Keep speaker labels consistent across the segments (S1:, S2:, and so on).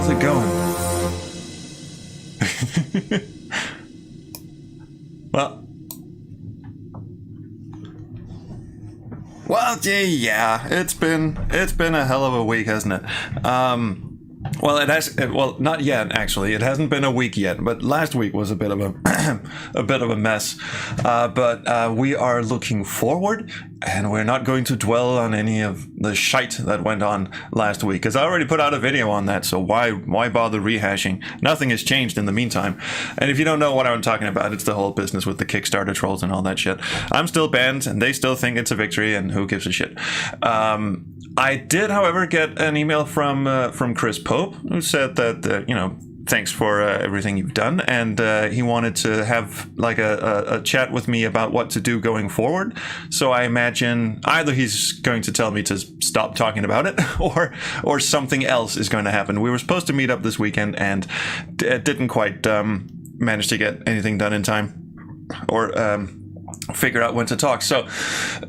S1: how's it going? Well, yeah, it's been a hell of a week, hasn't it? Well, it has. Well, not yet. Actually, it hasn't been a week yet. But last week was a bit of a a bit of a mess. But we are looking forward, and we're not going to dwell on any of the shite that went on last week, because I already put out a video on that. So why bother rehashing? Nothing has changed in the meantime. And if you don't know what I'm talking about, it's the whole business with the Kickstarter trolls and all that shit. I'm still banned, and they still think it's a victory, and who gives a shit? I did, however, get an email from Chris Pope, who said that you know, thanks for everything you've done, and he wanted to have like a chat with me about what to do going forward. So I imagine either he's going to tell me to stop talking about it, or something else is going to happen. We were supposed to meet up this weekend, and didn't quite manage to get anything done in time, or figure out when to talk. So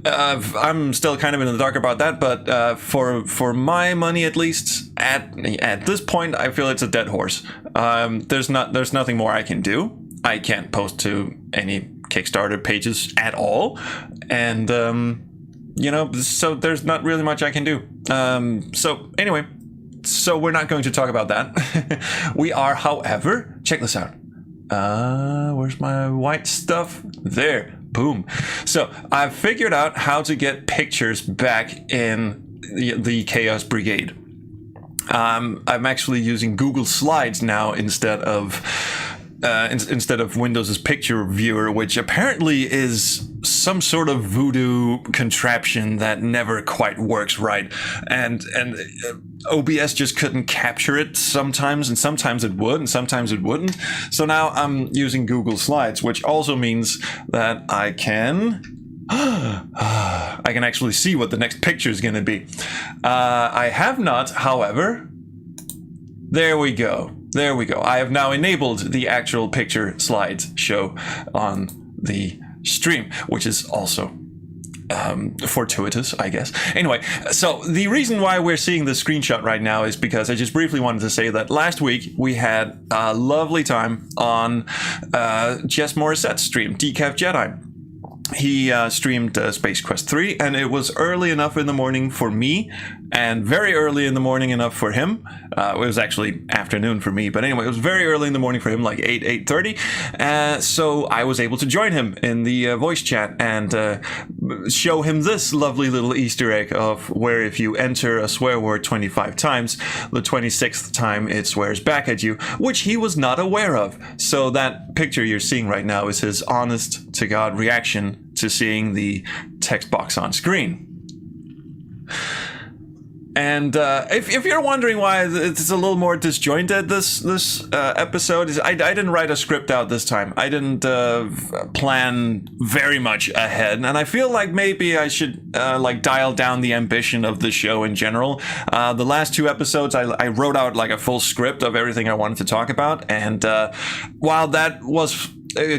S1: I'm still kind of in the dark about that, but for my money, at least at this point, I feel it's a dead horse. There's nothing more I can do. I can't post to any Kickstarter pages at all, and you know, so there's not really much I can do. So anyway, so we're not going to talk about that. We are, however, check this out. Where's my white stuff? There. Boom. So I've figured out how to get pictures back in the Chaos Brigade. I'm actually using Google Slides now instead of Windows's picture viewer, which apparently is some sort of voodoo contraption that never quite works right, and OBS just couldn't capture it sometimes, and sometimes it would, and sometimes it wouldn't. So now I'm using Google Slides, which also means that I can actually see what the next picture is going to be. I have not, however. There we go. There we go. I have now enabled the actual picture slides show on the stream, which is also fortuitous, I guess. Anyway, so the reason why we're seeing this screenshot right now is because I just briefly wanted to say that last week we had a lovely time on Jess Morissette's stream, Decaf Jedi. He streamed Space Quest 3, and it was early enough in the morning for me, and very early in the morning enough for him. It was actually afternoon for me, but anyway, it was very early in the morning for him, like 8:30. So I was able to join him in the voice chat and show him this lovely little Easter egg of where if you enter a swear word 25 times, the 26th time it swears back at you, which he was not aware of. So that picture you're seeing right now is his honest to God reaction to seeing the text box on screen. And if you're wondering why it's a little more disjointed this episode, is I didn't write a script out this time. I didn't plan very much ahead, and I feel like maybe I should like dial down the ambition of the show in general. The last two episodes, I wrote out like a full script of everything I wanted to talk about, and while that was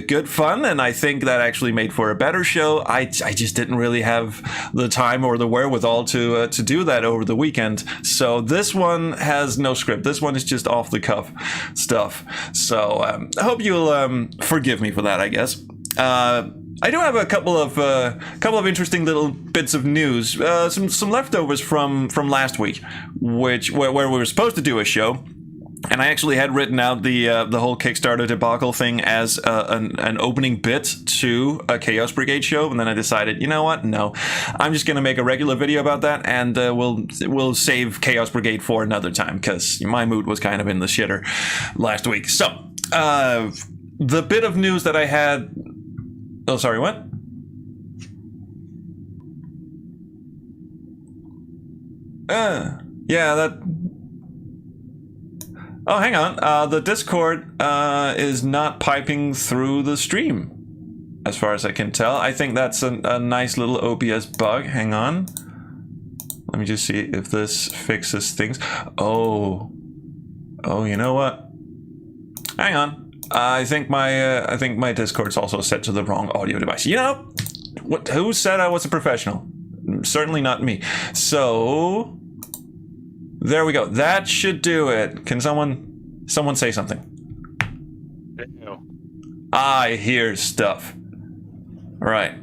S1: good fun, and I think that actually made for a better show, I just didn't really have the time or the wherewithal to do that over the weekend. So this one has no script. This one is just off the cuff stuff. So I hope you'll forgive me for that, I guess. I do have a couple of interesting little bits of news, some leftovers from last week, where we were supposed to do a show. And I actually had written out the whole Kickstarter debacle thing as an opening bit to a Chaos Brigade show, and then I decided, you know what? No, I'm just gonna make a regular video about that, and we'll save Chaos Brigade for another time, because my mood was kind of in the shitter last week. So the bit of news that I had. Oh, sorry, what? Yeah, that. Oh, hang on. The Discord is not piping through the stream, as far as I can tell. I think that's a nice little OBS bug. Hang on. Let me just see if this fixes things. Oh, you know what? Hang on. I think my Discord's also set to the wrong audio device. You know, who said I was a professional? Certainly not me. So. There we go. That should do it. Can someone say something?
S2: No.
S1: I hear stuff. Right.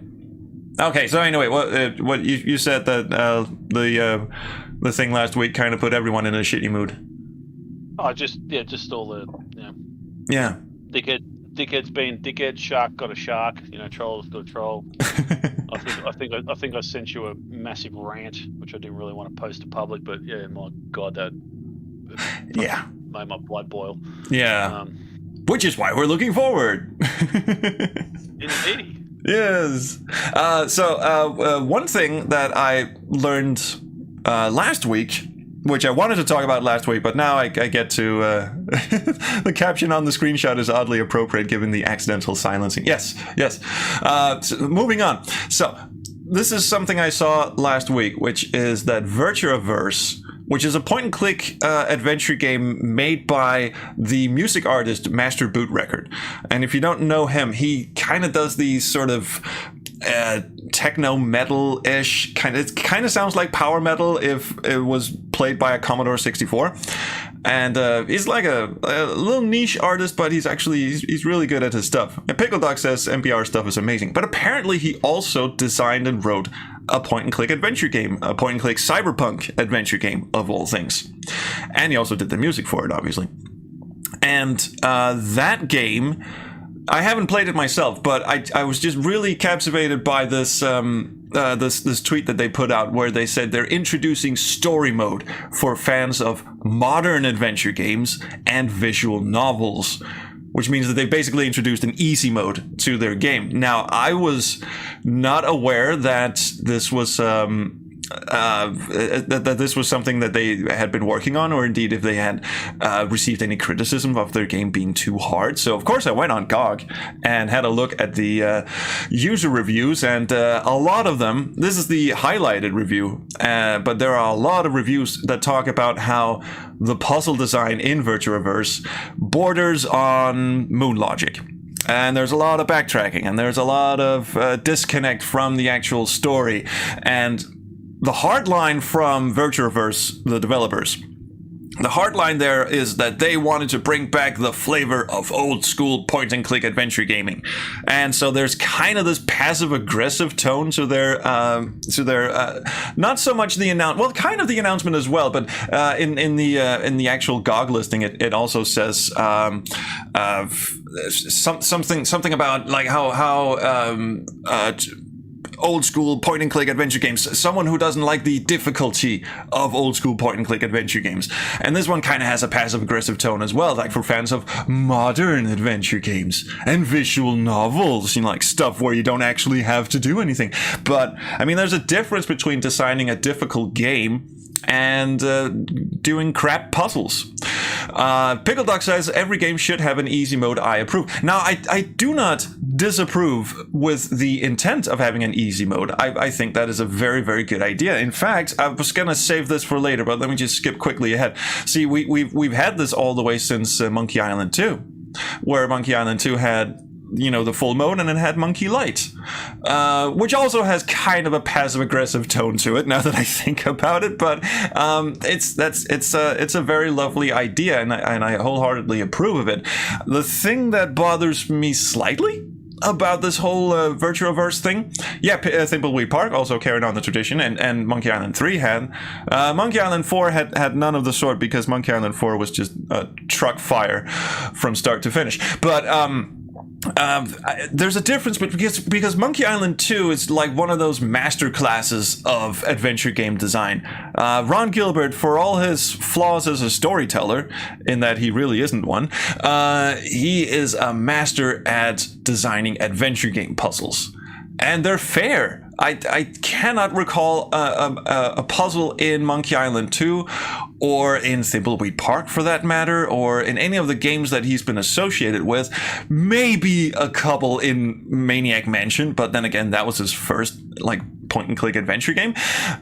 S1: Okay. So anyway, what you said that the thing last week kind of put everyone in a shitty mood.
S2: Oh, just all the
S1: Yeah.
S2: dickheads being dickheads. Shark got a shark. Trolls got a troll. I think I sent you a massive rant, which I didn't really want to post to public, but yeah, my God, that made my blood boil.
S1: Yeah. Which is why we're looking forward.
S2: Indeed.
S1: Yes. So one thing that I learned last week, which I wanted to talk about last week, but now I get to... the caption on the screenshot is oddly appropriate given the accidental silencing. Yes. So moving on. So this is something I saw last week, which is that Virtua Verse, which is a point-and-click adventure game made by the music artist Master Boot Record. And if you don't know him, he kind of does these sort of techno metal-ish it kind of sounds like power metal if it was played by a Commodore 64. And he's like a little niche artist, but he's really good at his stuff. And Pickle Dog says NPR stuff is amazing, but apparently he also designed and wrote a point-and-click adventure game, a point-and-click cyberpunk adventure game of all things. And he also did the music for it, obviously. And that game, I haven't played it myself, but I was just really captivated by this this tweet that they put out where they said they're introducing story mode for fans of modern adventure games and visual novels, which means that they basically introduced an easy mode to their game. Now, I was not aware that this was that this was something that they had been working on, or indeed if they had received any criticism of their game being too hard. So of course I went on GOG and had a look at the user reviews, and a lot of them, this is the highlighted review, but there are a lot of reviews that talk about how the puzzle design in Virtua Verse borders on Moon Logic. And there's a lot of backtracking, and there's a lot of disconnect from the actual story. And the hard line from Virtua Verse, the developers, the hard line there is that they wanted to bring back the flavor of old school point and click adventure gaming. And so there's kind of this passive aggressive tone to their not so much the kind of the announcement as well, but in the actual GOG listing, it also says something about like how old school point and click adventure games, someone who doesn't like the difficulty of old school point and click adventure games. And this one kind of has a passive aggressive tone as well, like for fans of modern adventure games and visual novels, like stuff where you don't actually have to do anything. But I mean, there's a difference between designing a difficult game and doing crap puzzles. Pickle Duck says every game should have an easy mode. I approve. Now, I do not disapprove with the intent of having an easy mode. I think that is a very, very good idea. In fact, I was gonna save this for later, but let me just skip quickly ahead. See, we've had this all the way since Monkey Island 2, where Monkey Island 2 had the full mode, and it had Monkey Light, which also has kind of a passive-aggressive tone to it. Now that I think about it, but it's a very lovely idea, and I wholeheartedly approve of it. The thing that bothers me slightly about this whole Virtua Verse thing, Thimbleweed Park also carried on the tradition, and Monkey Island 3 had. Monkey Island 4 had none of the sort, because Monkey Island 4 was just a truck fire from start to finish. But there's a difference, but because Monkey Island 2 is like one of those master classes of adventure game design. Ron Gilbert, for all his flaws as a storyteller, in that he really isn't one, he is a master at designing adventure game puzzles. And they're fair. I cannot recall a puzzle in Monkey Island 2, or in Thimbleweed Park for that matter, or in any of the games that he's been associated with. Maybe a couple in Maniac Mansion, but then again, that was his first point-and-click adventure game.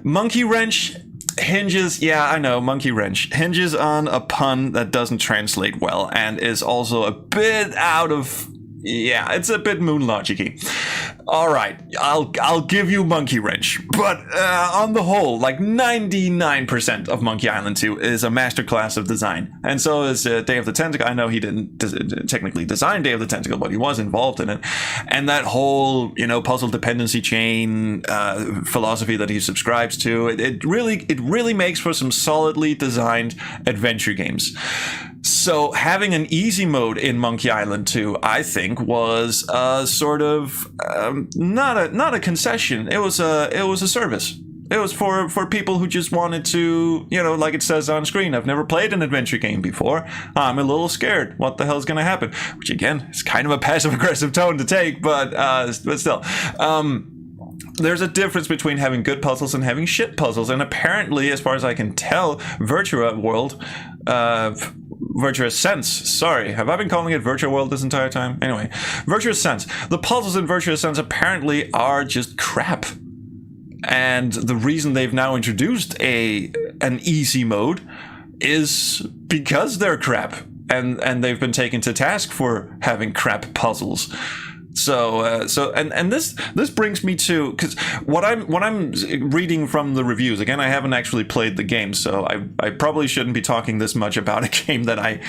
S1: Monkey Wrench hinges, Monkey Wrench hinges on a pun that doesn't translate well, and is also a bit out of... it's a bit Moon Logic-y. all right, I'll give you Monkey Wrench, but on the whole, like 99% of Monkey Island 2 is a masterclass of design, and so is Day of the Tentacle. I know he didn't technically design Day of the Tentacle, but he was involved in it, and that whole puzzle dependency chain philosophy that he subscribes to, it really makes for some solidly designed adventure games. So having an easy mode in Monkey Island 2, I think, was sort of not a concession. It was a service. It was for people who just wanted to, like it says on screen, I've never played an adventure game before. I'm a little scared. What the hell's going to happen? Which, again, is kind of a passive-aggressive tone to take, but still. There's a difference between having good puzzles and having shit puzzles, and apparently, as far as I can tell, Virtua Sense. Sorry, have I been calling it Virtua World this entire time? Anyway, Virtua Sense. The puzzles in Virtua Sense apparently are just crap. And the reason they've now introduced an easy mode is because they're crap. And they've been taken to task for having crap puzzles. So this brings me to, because what I'm reading from the reviews, again, I haven't actually played the game, so I probably shouldn't be talking this much about a game that I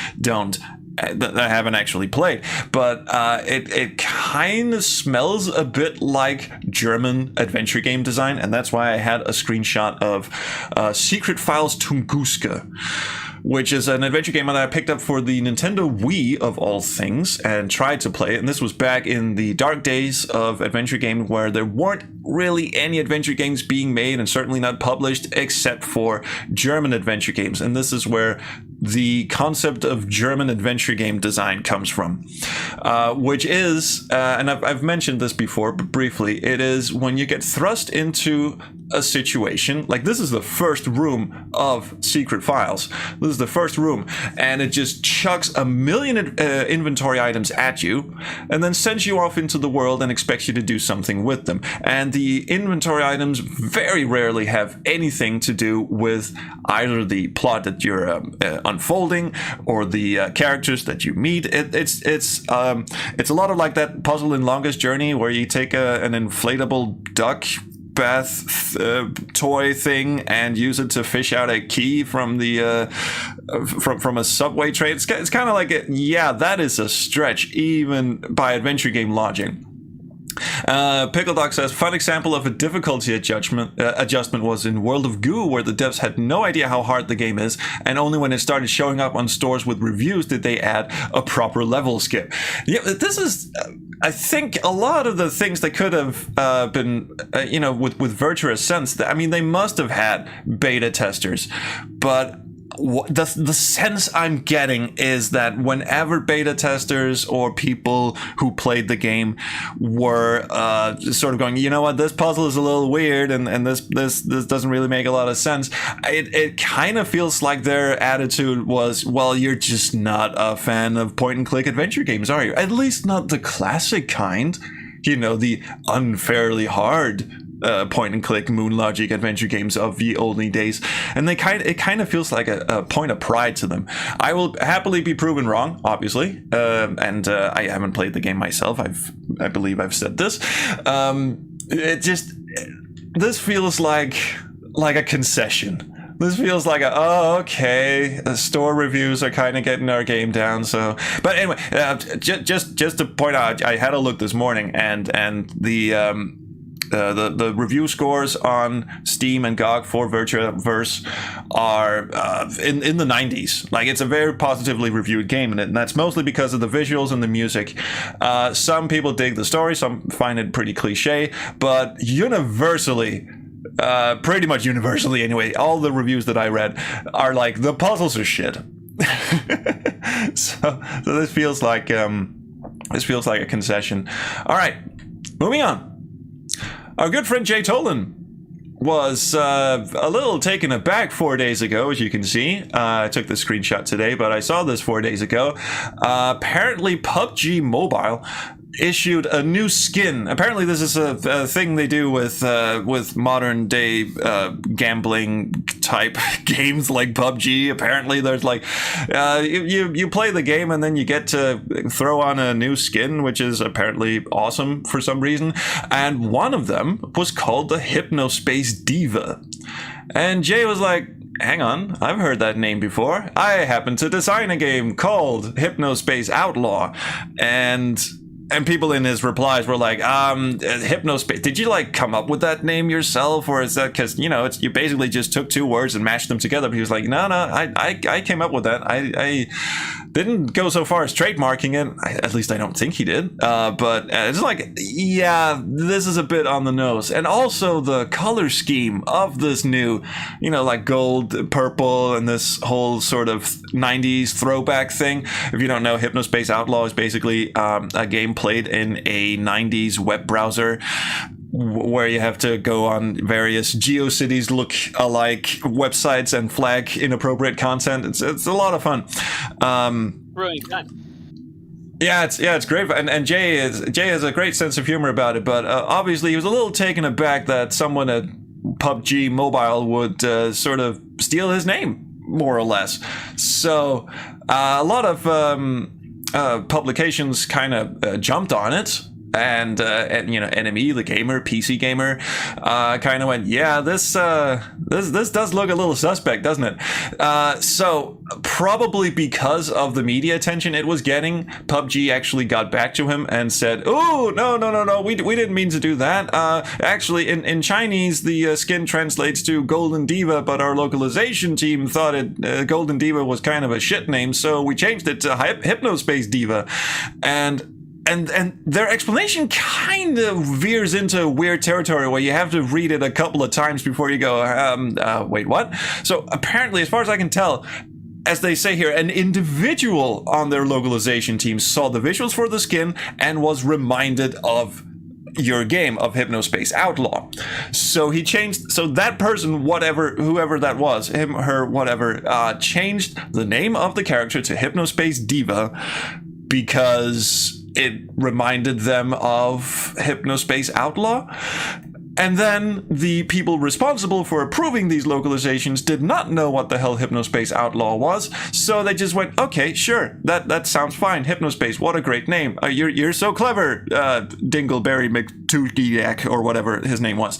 S1: haven't actually played, but it kind of smells a bit like German adventure game design, and that's why I had a screenshot of Secret Files Tunguska, which is an adventure game that I picked up for the Nintendo Wii, of all things, and tried to play it. And this was back in the dark days of adventure games, where there weren't really any adventure games being made, and certainly not published, except for German adventure games. And this is where the concept of German adventure game design comes from, which is, and I've mentioned this before, but briefly, it is when you get thrust into a situation, like this is the first room of Secret Files. This is the first room, and it just chucks a million inventory items at you, and then sends you off into the world and expects you to do something with them. And the inventory items very rarely have anything to do with either the plot that you're unfolding or the characters that you meet. It's a lot of like that puzzle in Longest Journey, where you take an inflatable duck bath toy thing and use it to fish out a key from the from a subway train. It's kind of like that is a stretch even by adventure game logic. Pickle Dog says, fun example of a difficulty adjustment was in World of Goo, where the devs had no idea how hard the game is, and only when it started showing up on stores with reviews did they add a proper level skip. Yeah, this is, I think, a lot of the things that could have been, with Virtua Sense. I mean, they must have had beta testers, but the sense I'm getting is that whenever beta testers or people who played the game were sort of going, you know what, this puzzle is a little weird, and this doesn't really make a lot of sense, it kind of feels like their attitude was, well, you're just not a fan of point-and-click adventure games, are you? At least not the classic kind, the unfairly hard point and click moon logic adventure games of the olden days, and it kind of feels like a point of pride to them. I will happily be proven wrong, obviously, and I haven't played the game myself. I believe I've said this. This feels like a concession. This feels like okay, the store reviews are kind of getting our game down. So, but anyway, just to point out, I had a look this morning, and the review scores on Steam and GOG for VirtuaVerse are in the 90s. Like, it's a very positively reviewed game, and that's mostly because of the visuals and the music. Some people dig the story, some find it pretty cliche, but universally, pretty much universally anyway, all the reviews that I read are like, the puzzles are shit. so this feels like a concession. All right, moving on. Our good friend Jay Tholen was a little taken aback 4 days ago, as you can see. I took the screenshot today, but I saw this 4 days ago. Apparently, PUBG Mobile issued a new skin. Apparently, this is a thing they do with modern day gambling type games like PUBG. Apparently, there's like you play the game and then you get to throw on a new skin, which is apparently awesome for some reason. And one of them was called the Hypnospace Diva. And Jay was like, hang on, I've heard that name before. I happen to design a game called Hypnospace Outlaw. And people in his replies were like, Hypnospace, did you like come up with that name yourself? Or is that because, you know, you basically just took two words and mashed them together? But he was like, no, I came up with that. I didn't go so far as trademarking it. At least I don't think he did. But it's like, yeah, this is a bit on the nose. And also the color scheme of this new, you know, like gold, purple, and this whole sort of 90s throwback thing. If you don't know, Hypnospace Outlaw is basically a game played in a 90s web browser where you have to go on various GeoCities look-alike websites and flag inappropriate content. It's a lot of fun.
S2: Brilliant game.
S1: Yeah, it's great, and Jay has a great sense of humor about it. But obviously, he was a little taken aback that someone at PUBG Mobile would sort of steal his name, more or less. So a lot of publications kind of jumped on it, and you know, NME, the gamer, PC gamer, kind of went, yeah, this does look a little suspect, doesn't it? So probably because of the media attention it was getting, PUBG actually got back to him and said, oh, no, we didn't mean to do that. Actually, in Chinese, the skin translates to Golden Diva, but our localization team thought Golden Diva was kind of a shit name, so we changed it to Hypnospace Diva. And their explanation kind of veers into weird territory where you have to read it a couple of times before you go, wait, what? So apparently, as far as I can tell, as they say here, an individual on their localization team saw the visuals for the skin and was reminded of your game, of Hypnospace Outlaw. So he changed, so that person, whoever that was, him, her, whatever, changed the name of the character to Hypnospace Diva because it reminded them of Hypnospace Outlaw. And then the people responsible for approving these localizations did not know what the hell Hypnospace Outlaw was, so they just went, okay, sure, that sounds fine. Hypnospace, what a great name. You're so clever, Dingleberry McToogiak, or whatever his name was.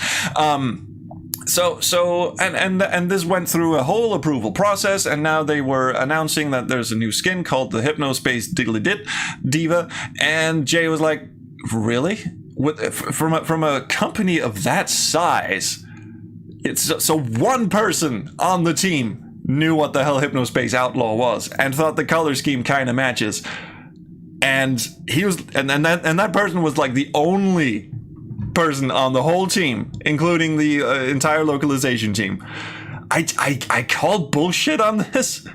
S1: So this went through a whole approval process, and now they were announcing that there's a new skin called the Hypnospace Diva, and Jay was like, really? From a company of that size, so one person on the team knew what the hell Hypnospace Outlaw was and thought the color scheme kind of matches, and he was, and that person was like the only person on the whole team, including the entire localization team. I called bullshit on this,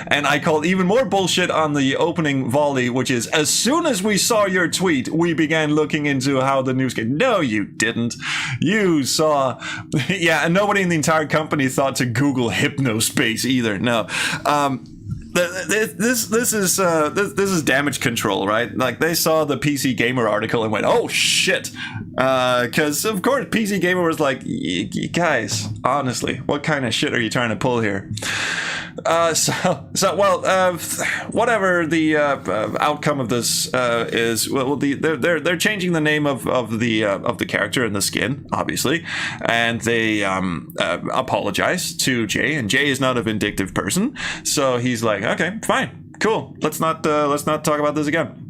S1: and I called even more bullshit on the opening volley, which is, as soon as we saw your tweet, we began looking into how the news came. No, you didn't. You saw, yeah, and nobody in the entire company thought to Google Hypnospace either. No. This is damage control, right? Like, they saw the PC Gamer article and went, oh shit, because of course PC Gamer was like, guys, honestly, what kind of shit are you trying to pull here? Whatever the outcome of this is, well, they're changing the name of the character and the skin, obviously, and they apologize to Jay, and Jay is not a vindictive person, so he's like, okay, fine, cool, let's not talk about this again.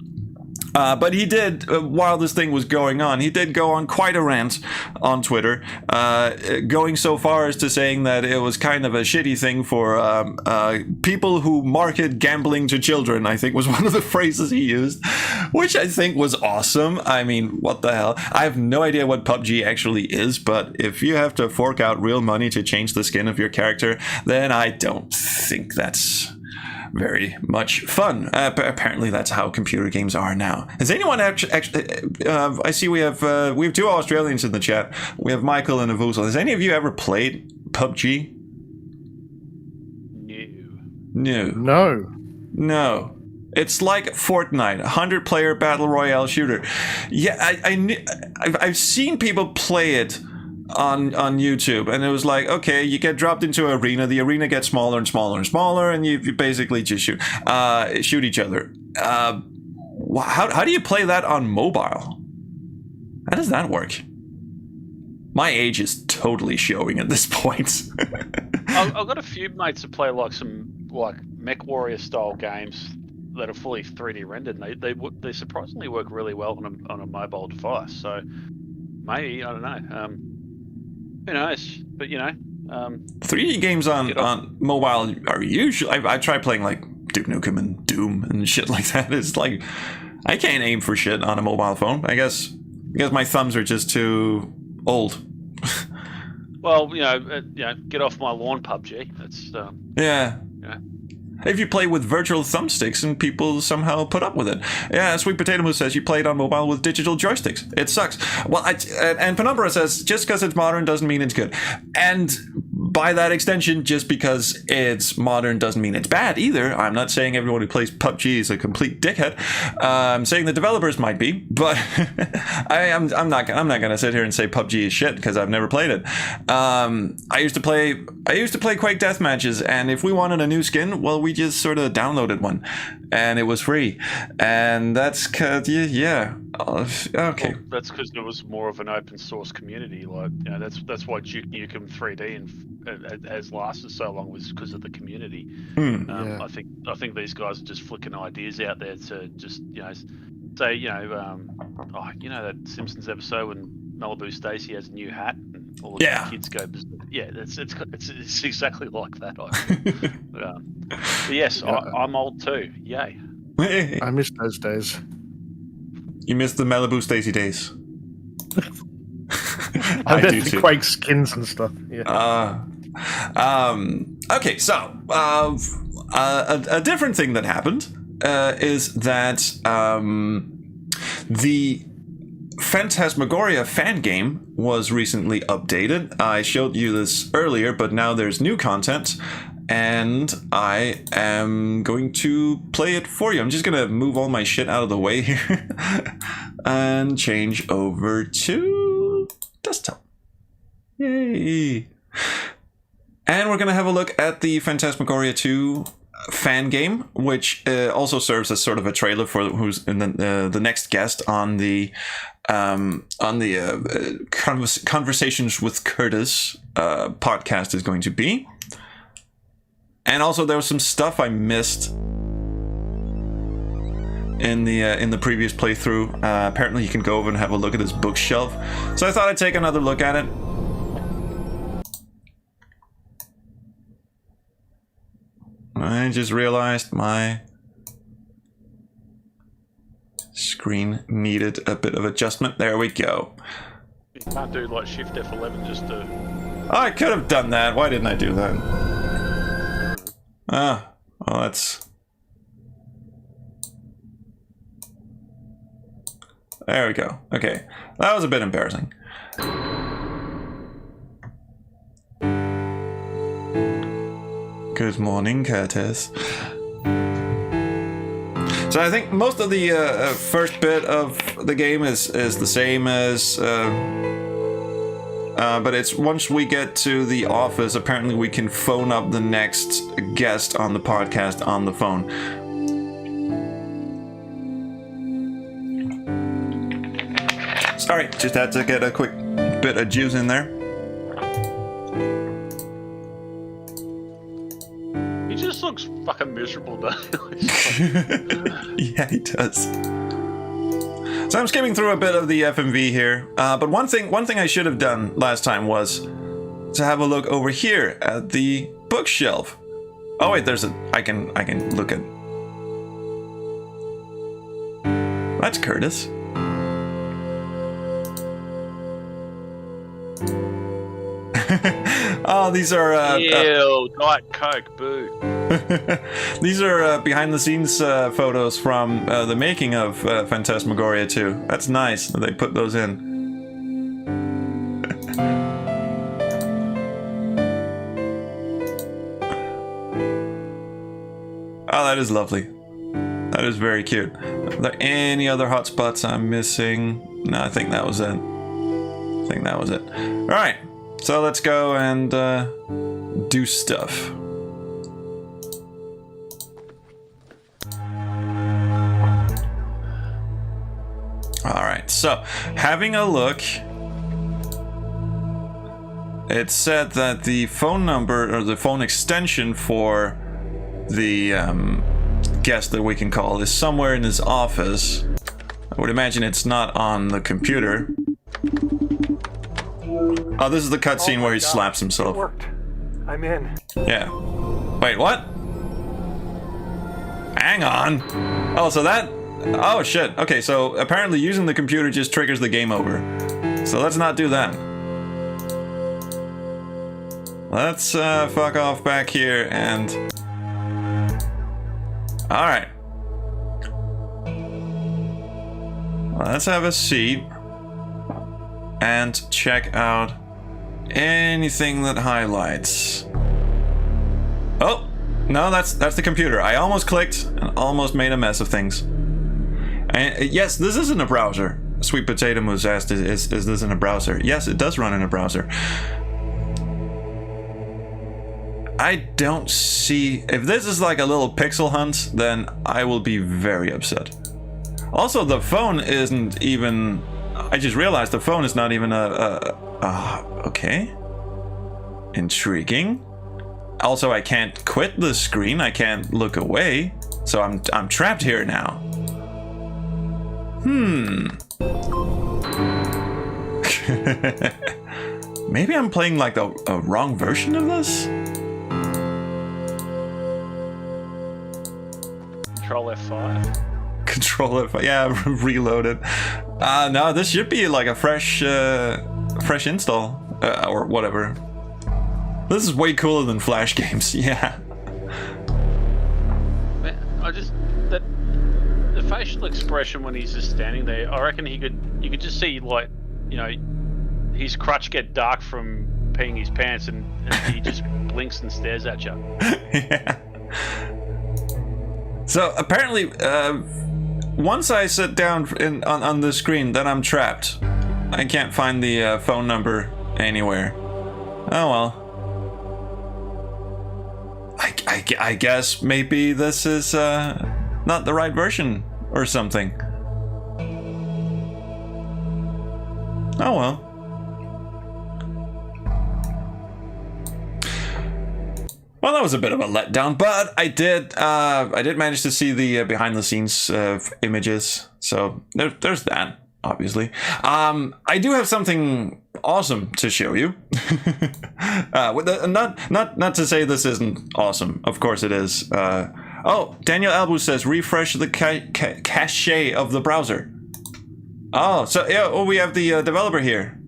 S1: But he did, while this thing was going on, he did go on quite a rant on Twitter, going so far as to saying that it was kind of a shitty thing for people who market gambling to children, I think was one of the phrases he used, which I think was awesome. I mean, what the hell? I have no idea what PUBG actually is, but if you have to fork out real money to change the skin of your character, then I don't think that's very much fun. Apparently that's how computer games are now. Has anyone actually I see we have two Australians in the chat. We have Michael and Avusel. Has any of you ever played PUBG?
S2: No.
S1: No. It's like Fortnite, 100-player battle royale shooter. Yeah, I've seen people play it on YouTube, and it was like, okay, you get dropped into an arena, the arena gets smaller and smaller and smaller, and you basically just shoot each other. How do you play that on mobile? How does that work? My age is totally showing at this point.
S2: I've got a few mates that play like some Mech Warrior style games that are fully 3D rendered, and they surprisingly work really well on a mobile device. So maybe, I don't know. Who knows? But
S1: 3D games on mobile are usually. I try playing like Duke Nukem and Doom and shit like that. It's like I can't aim for shit on a mobile phone. I guess my thumbs are just too old.
S2: Well, get off my lawn, PUBG. That's
S1: yeah. If you play with virtual thumbsticks and people somehow put up with it. Yeah, Sweet Potato Moose says you played on mobile with digital joysticks. It sucks. Well, and Penumbra says just because it's modern doesn't mean it's good. And by that extension, just because it's modern doesn't mean it's bad either. I'm not saying everyone who plays PUBG is a complete dickhead. I'm saying the developers might be, but I'm not gonna sit here and say PUBG is shit because I've never played it. I used to play Quake death matches, and if we wanted a new skin, well, we just sort of downloaded one, and it was free, and that's okay.
S2: Well, that's because there was more of an open source community. Like, that's why Duke Nukem 3D and has lasted so long, was because of the community. I think these guys are just flicking ideas out there to just say that Simpsons episode when Malibu Stacy has a new hat and all the kids go berserk. Yeah, it's exactly like that. But yes, I'm old too. Yay!
S3: I miss those days.
S1: You miss the Malibu Stacy days.
S3: I do too. Quake skins and stuff. Yeah.
S1: Okay, so a different thing that happened is that the Phantasmagoria Fan Game was recently updated. I showed you this earlier, but now there's new content, and I am going to play it for you. I'm just gonna move all my shit out of the way here and change over to desktop. Yay! And we're gonna have a look at the Phantasmagoria 2 fan game, which also serves as sort of a trailer for who's in the next guest on the Conversations with Curtis podcast is going to be. And also there was some stuff I missed in the previous playthrough. Apparently you can go over and have a look at this bookshelf, so I thought I'd take another look at it. I just realized my screen needed a bit of adjustment. There we go.
S2: You can't do like Shift F11 just to...
S1: I could have done that. Why didn't I do that? Well, that's... There we go. Okay. That was a bit embarrassing. Good morning, Curtis. So I think most of the first bit of the game is the same as... but it's once we get to the office, apparently we can phone up the next guest on the podcast on the phone. Sorry, just had to get a quick bit of juice in there.
S2: He just looks fucking miserable, doesn't
S1: he? Yeah, he does. So I'm skimming through a bit of the FMV here, but one thing I should have done last time was to have a look over here at the bookshelf. Oh wait, there's I can look at. That's Curtis. Oh, these are
S2: ew, Diet Coke, boo.
S1: These are behind-the-scenes photos from the making of Phantasmagoria 2. That's nice that they put those in. Oh, that is lovely. That was very cute. Are there any other hotspots I'm missing? No, I think that was it. Alright, so let's go and do stuff. Alright, so having a look, it said that the phone number or the phone extension for the guest that we can call is somewhere in his office. I would imagine it's not on the computer. Oh, this is the cutscene where he slaps himself.
S4: It worked. I'm in.
S1: Yeah. Wait, what? Hang on. Oh, so that... Oh, shit. Okay, so apparently using the computer just triggers the game over. So let's not do that. Let's fuck off back here and... Alright. Let's have a seat and check out anything that highlights. Oh! No, that's the computer. I almost clicked and almost made a mess of things. And yes, this is in a browser. Sweet Potato Moose asked, is this in a browser? Yes, it does run in a browser. I don't see... If this is like a little pixel hunt, then I will be very upset. Also, the phone isn't even... I just realized the phone is not even okay. Intriguing. Also, I can't quit the screen. I can't look away. So I'm trapped here now. Maybe I'm playing like a wrong version of this?
S2: Control F5.
S1: Control F5. Yeah, reload it. No, this should be like a fresh install or whatever. This is way cooler than Flash games. Yeah.
S2: Man, the facial expression when he's just standing there, I reckon you could just see, like, you know, his crotch get dark from peeing his pants, and he just blinks and stares at you.
S1: Yeah. So apparently, once I sit down on the screen, then I'm trapped. I can't find the phone number anywhere. Oh well. I guess maybe this is not the right version or something. Oh well. Well, that was a bit of a letdown, but I did manage to see the behind-the-scenes images, so there's that, obviously. I do have something awesome to show you. Not to say this isn't awesome. Of course it is. Oh, Daniel Albu says refresh the cache of the browser. Oh, so yeah. Oh, we have the developer here.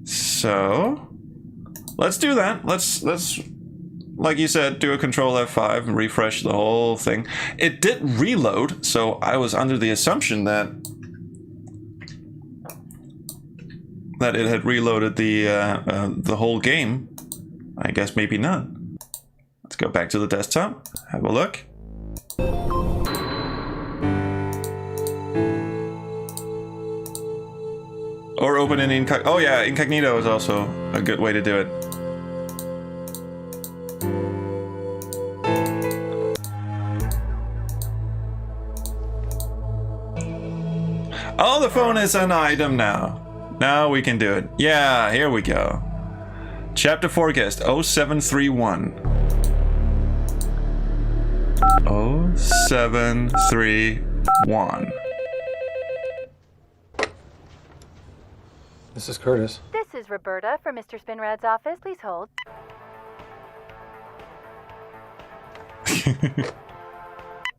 S1: So. Let's do that. Let's, like you said, do a Control F5 and refresh the whole thing. It did reload, so I was under the assumption that it had reloaded the whole game. I guess maybe not. Let's go back to the desktop. Have a look. Or open in incognito. Oh yeah, incognito is also a good way to do it. Oh, the phone is an item now. Now we can do it. Yeah, here we go. Chapter 4 guest 0731. 0731.
S5: This is Curtis.
S6: This is Roberta from Mr. Spinrad's office. Please hold.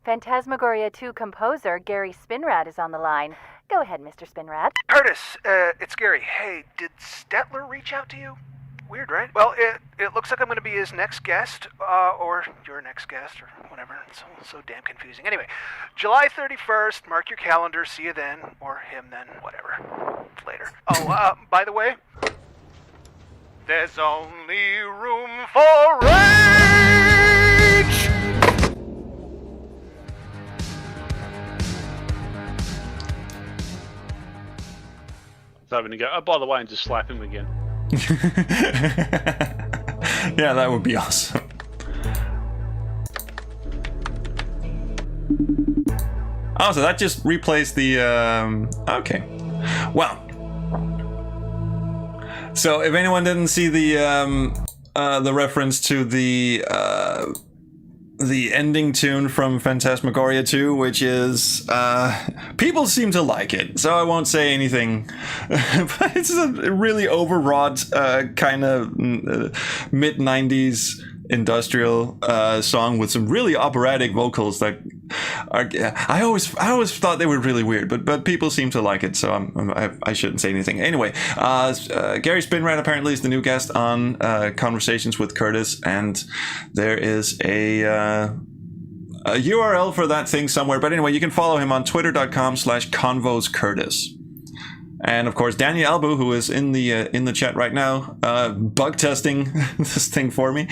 S6: Phantasmagoria 2 composer Gary Spinrad is on the line. Go ahead, Mr. Spinrad.
S4: Curtis, it's Gary. Hey, did Stetler reach out to you? Weird, right? Well, it looks like I'm going to be his next guest, or your next guest, or whatever. It's so damn confusing. Anyway, July 31st, mark your calendar, see you then, or him then, whatever. Later. Oh, by the way, there's only room for rage!
S2: hoping to go, oh, by the way, and just slap him again.
S1: Yeah, that would be awesome. Oh, so that just replaced the... okay. Well. So, if anyone didn't see the reference to the ending tune from Phantasmagoria 2, which is... people seem to like it, so I won't say anything. But it's a really overwrought, kind of mid-90s industrial song with some really operatic vocals that are... I always thought they were really weird, but people seem to like it, so I shouldn't say anything. Anyway, Gary Spinrad apparently is the new guest on Conversations with Curtis, and there is a URL for that thing somewhere. But anyway, you can follow him on twitter.com/convoscurtis. And of course, Daniel Albu, who is in the chat right now, bug testing this thing for me,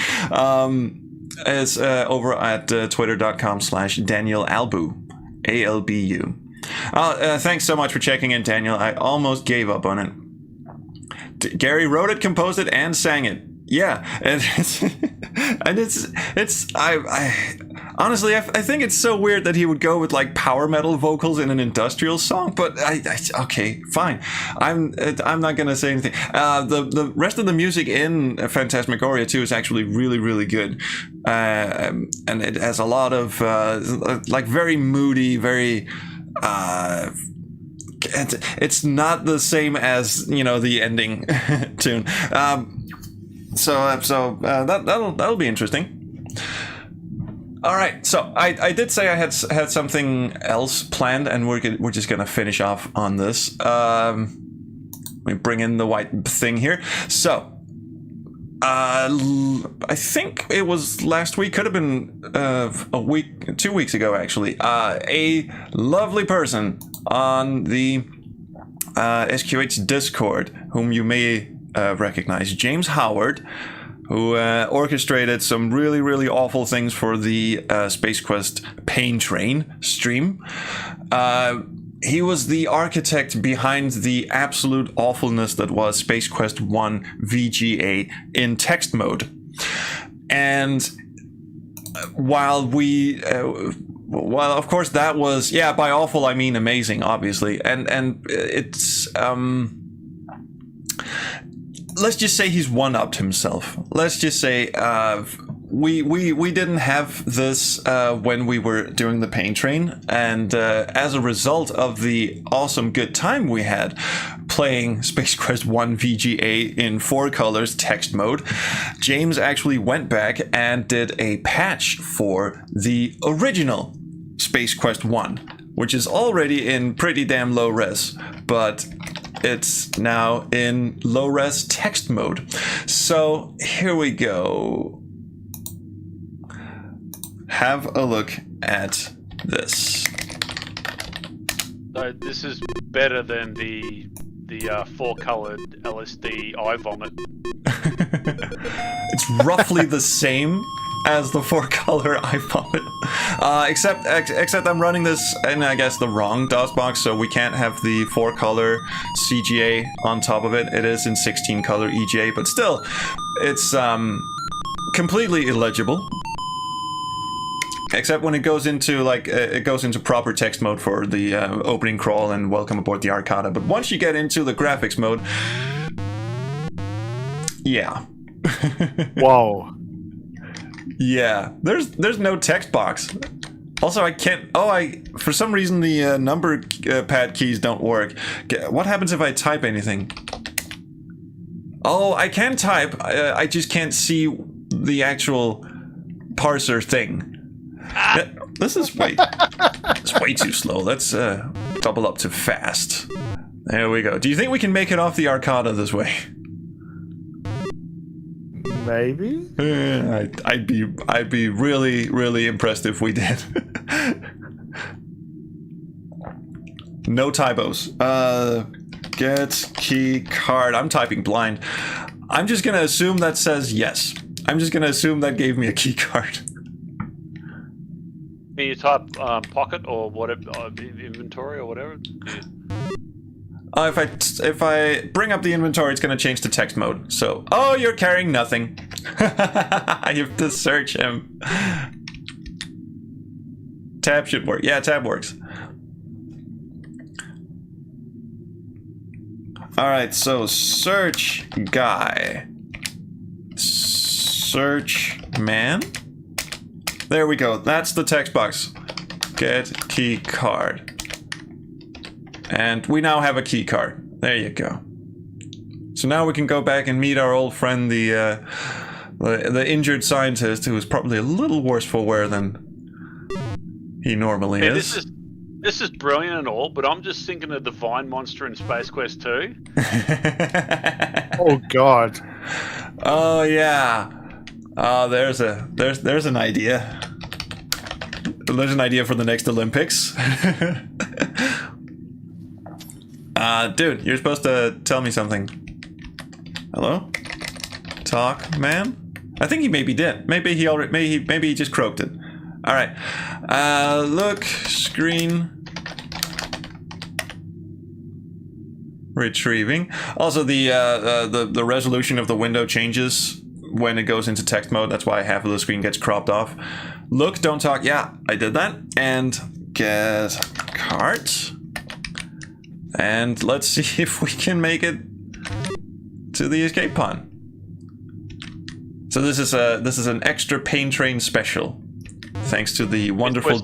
S1: is over at twitter.com/DanielAlbu, ALBU. Thanks so much for checking in, Daniel. I almost gave up on it. Gary wrote it, composed it, and sang it. Yeah, and honestly, I think it's so weird that he would go with like power metal vocals in an industrial song. But okay, fine. I'm not gonna say anything. The rest of the music in Phantasmagoria 2 is actually really, really good, and it has a lot of like very moody, very. It's not the same as the ending tune. So that'll be interesting. All right, so I did say I had something else planned, and we're just gonna finish off on this. Let me bring in the white thing here. So I think it was last week, could have been a week, 2 weeks ago actually. A lovely person on the SQH Discord, whom you may recognize, James Howard, who orchestrated some really, really awful things for the Space Quest Pain Train stream. He was the architect behind the absolute awfulness that was Space Quest 1 VGA in text mode. And while of course that was, by awful I mean amazing, obviously, and it's let's just say he's one-upped himself. Let's just say we didn't have this when we were doing the Pain Train, and as a result of the awesome good time we had playing Space Quest 1 VGA in 4 colors text mode, James actually went back and did a patch for the original Space Quest 1, which is already in pretty damn low res, but it's now in low res text mode. So here we go. Have a look at this.
S2: So this is better than the 4-colored LSD eye vomit.
S1: It's roughly the same as the 4-color eye vomit, except I'm running this in, I guess, the wrong DOS box, so we can't have the 4-color CGA on top of it. It is in 16-color EGA, but still, it's completely illegible. Except when it goes into proper text mode for the opening crawl and welcome aboard the Arcata. But once you get into the graphics mode, yeah.
S3: Whoa.
S1: Yeah, there's no text box. Also, I can't. For some reason the number pad keys don't work. What happens if I type anything? Oh, I can type. I just can't see the actual parser thing. This is it's way too slow. Let's double up to fast. There we go. Do you think we can make it off the Arcata this way?
S3: Maybe.
S1: I'd be really, really impressed if we did. No typos. Get key card. I'm typing blind. I'm just gonna assume that says yes. I'm just gonna assume that gave me a key card.
S2: Can you type pocket or whatever, inventory or whatever?
S1: If I bring up the inventory, it's gonna change to text mode. So, oh, you're carrying nothing. I have to search him. Tab should work. Yeah, tab works. Alright, so search guy. Search man. There we go. That's the text box. Get key card. And we now have a key card. There you go. So now we can go back and meet our old friend, the injured scientist, who is probably a little worse for wear than he normally is.
S2: This is brilliant and all, but I'm just thinking of the Vine monster in Space Quest 2.
S3: Oh God.
S1: Oh yeah. There's an idea. There's an idea for the next Olympics. Dude, you're supposed to tell me something. Hello? Talk, man? I think he maybe did. Maybe he just croaked it. All right. Look, screen. Retrieving. Also, the resolution of the window changes when it goes into text mode. That's why half of the screen gets cropped off. Look, don't talk. Yeah, I did that. And get cart. And let's see if we can make it to the escape pod. So this is an extra pain train special, thanks to the wonderful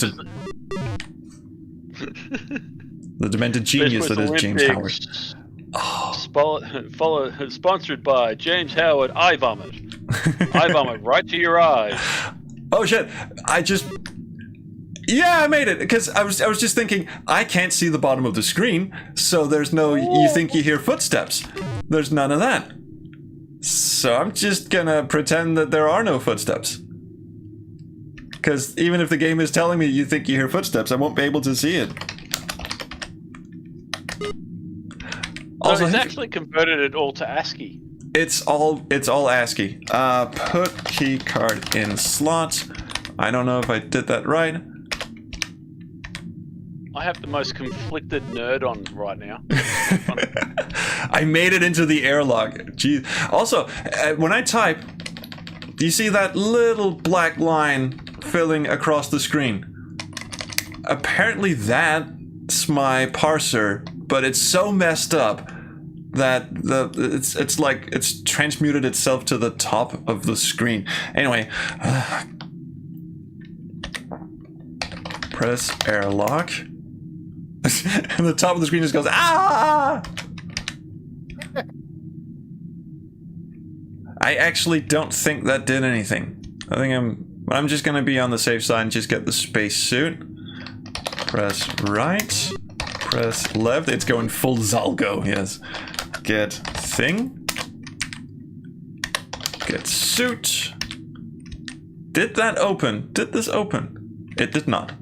S1: the demented genius that is James Howard.
S2: Oh. Sponsored by James Howard Eye Vomit. Eye Vomit right to your eyes.
S1: Oh shit! Yeah, I made it, because I was just thinking, I can't see the bottom of the screen, so there's no, you think you hear footsteps. There's none of that. So I'm just gonna pretend that there are no footsteps. Because even if the game is telling me you think you hear footsteps, I won't be able to see it.
S2: Also, it's actually converted it all to ASCII.
S1: It's all ASCII. Put key card in slot. I don't know if I did that right.
S2: I have the most conflicted nerd on right now.
S1: I made it into the airlock. Jeez. Also, when I type, do you see that little black line filling across the screen? Apparently that's my parser, but it's so messed up that it's like it's transmuted itself to the top of the screen. Anyway, press airlock. And the top of the screen just goes, ah! I actually don't think that did anything. I think I'm just gonna be on the safe side and just get the space suit. Press right. Press left. It's going full Zalgo, yes. Get thing. Get suit. Did that open? Did this open? It did not.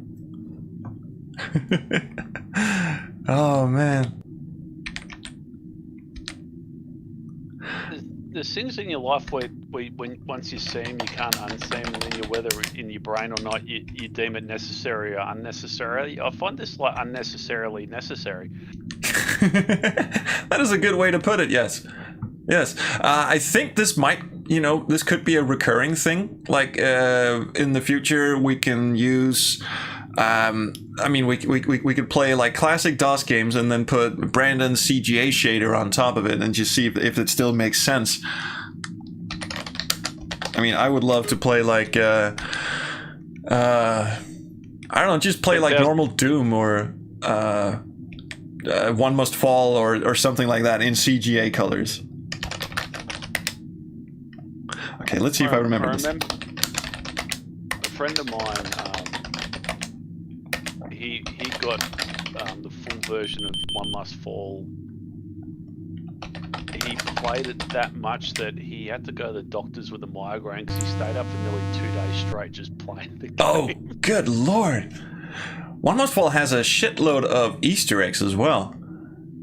S1: Oh man.
S2: There's things in your life where when once you see them, you can't unsee them, and then whether in your brain or not, you deem it necessary or unnecessary. I find this like unnecessarily necessary.
S1: That is a good way to put it. Yes, yes. I think this might, this could be a recurring thing. Like in the future, we can use. I mean, we could play like classic DOS games and then put Brandon's CGA shader on top of it and just see if it still makes sense. I mean, I would love to play like I don't know, just play like normal Doom or One Must Fall or something like that in CGA colors. Okay, let's see if I remember this.
S2: A friend of mine, he got the full version of One Must Fall. He played it that much that he had to go to the doctors with a migraine because he stayed up for nearly 2 days straight just playing the game.
S1: Oh, good lord. One Must Fall has a shitload of Easter eggs as well,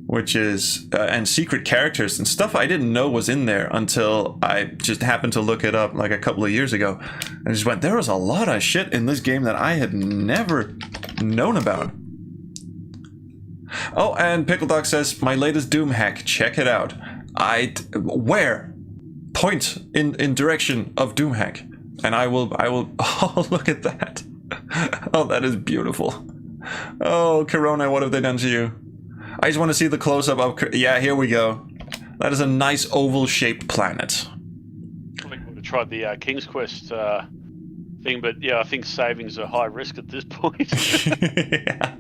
S1: which is, and secret characters and stuff I didn't know was in there until I just happened to look it up like a couple of years ago. And I just went, there was a lot of shit in this game that I had never known about. Oh, and Pickle Dog says, my latest Doom hack, check it out. Where? Point in direction of Doom hack. And I will, oh, look at that. Oh, that is beautiful. Oh, Corona, what have they done to you? I just want to see the close-up of, yeah, here we go. That is a nice oval-shaped planet.
S2: I think we would have tried the King's Quest thing, but yeah, I think savings are high risk at this point.
S1: Yeah.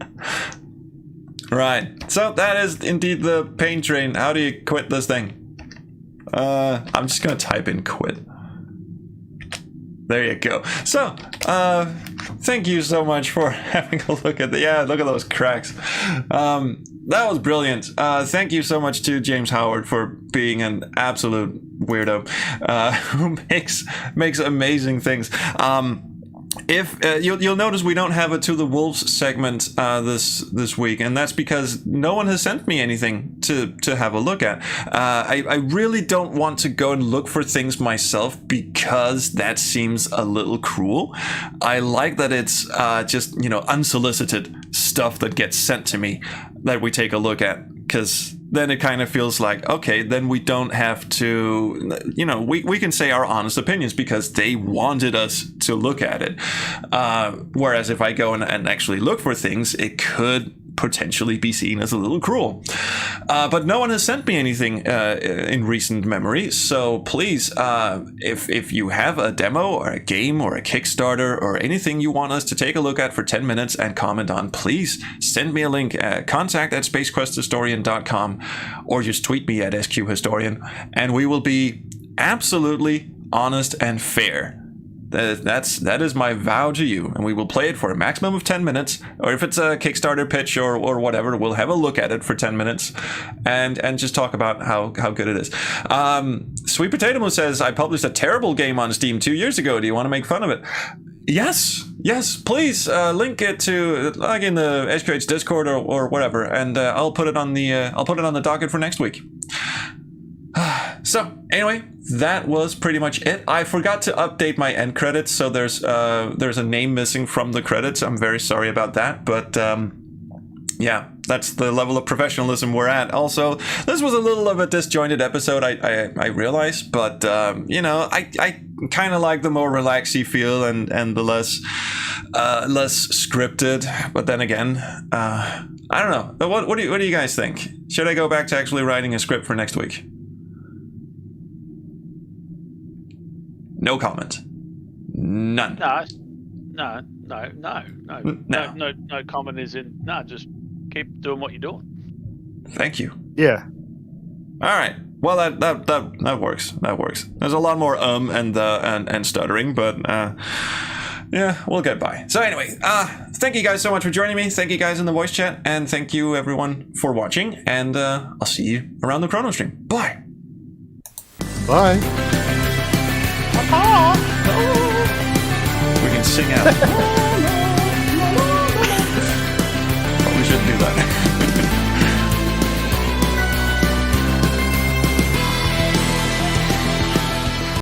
S1: Right. So that is indeed the pain train. How do you quit this thing? I'm just gonna type in quit. There you go. So, thank you so much for having a look at look at those cracks. That was brilliant. Thank you so much to James Howard for being an absolute weirdo who makes amazing things. If you'll notice we don't have a To the Wolves segment this week, and that's because no one has sent me anything to have a look at. I really don't want to go and look for things myself because that seems a little cruel. I like that it's just unsolicited stuff that gets sent to me that we take a look at, because then it kind of feels like, okay, then we don't have to, we can say our honest opinions because they wanted us to look at it. Whereas if I go and actually look for things, it could potentially be seen as a little cruel. But no one has sent me anything in recent memory, so please, if you have a demo or a game or a Kickstarter or anything you want us to take a look at for 10 minutes and comment on, please send me a link at contact@spacequesthistorian.com or just tweet me at SQHistorian, and we will be absolutely honest and fair. That is my vow to you, and we will play it for a maximum of 10 minutes, or if it's a Kickstarter pitch or whatever, we'll have a look at it for 10 minutes and just talk about how good it is. Sweet Potato says, I published a terrible game on Steam 2 years ago. Do you want to make fun of it? Yes, please link it to like in the SQH Discord or whatever, and I'll put it on the docket for next week. So anyway, that was pretty much it. I forgot to update my end credits, so there's a name missing from the credits. I'm very sorry about that, but yeah, that's the level of professionalism we're at. Also, this was a little of a disjointed episode, I realize, but I kind of like the more relaxy feel and the less scripted. But then again, I don't know. What do you guys think? Should I go back to actually writing a script for next week? No comment. None.
S2: No comment is in. No, just keep doing what you're doing.
S1: Thank you.
S3: Yeah.
S1: All right. Well, that works. That works. There's a lot more and stuttering, but yeah, we'll get by. So anyway, thank you guys so much for joining me. Thank you guys in the voice chat, and thank you everyone for watching. And I'll see you around the Chrono Stream. Bye.
S3: Bye.
S1: We can sing out.